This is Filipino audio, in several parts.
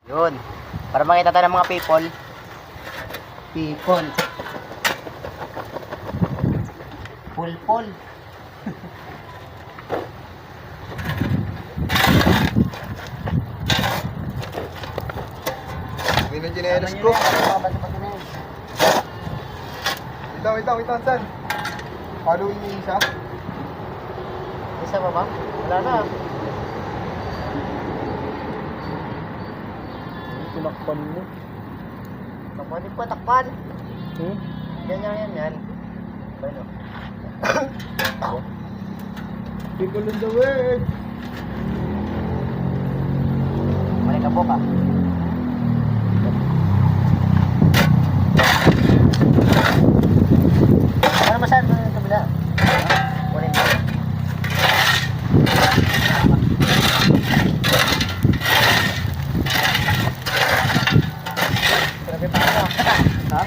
Yun. Para makita tayo ng mga people. People. Pulpol. May chinelas ko. Wait lang, saan? Following niyo isa? Isa pa ba? Wala na. Tinakpan mo. Takpan din pa, takpan. Hmm? Yan. Ano? People in the world. Mali ka po ka. Ano ba saan yung kabila? Kunin mo. Grabe pa ako. Ha?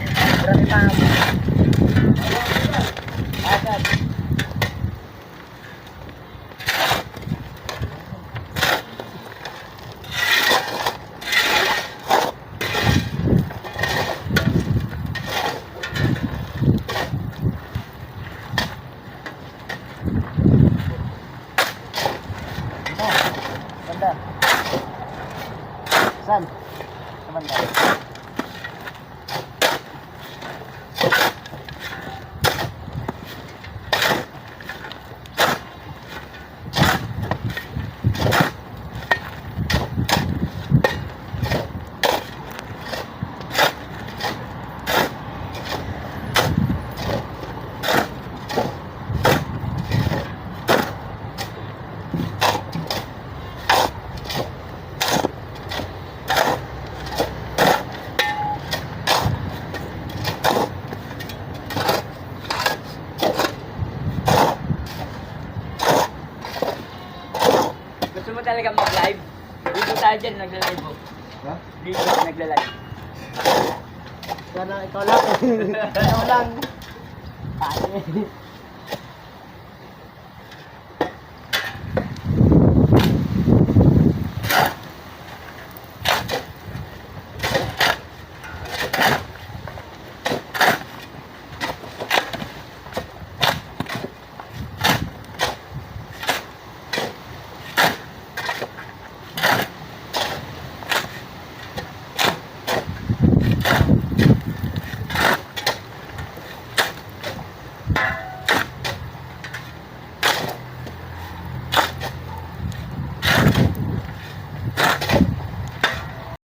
Grabe pa ako. Agad. Banda. Saan? Sa banda. Gusto mo talaga mag-live? Dito tayo dyan, nagla-live po. Ha? Dito, nagla-live. Sana ikaw lang. Ikaw lang. Paano?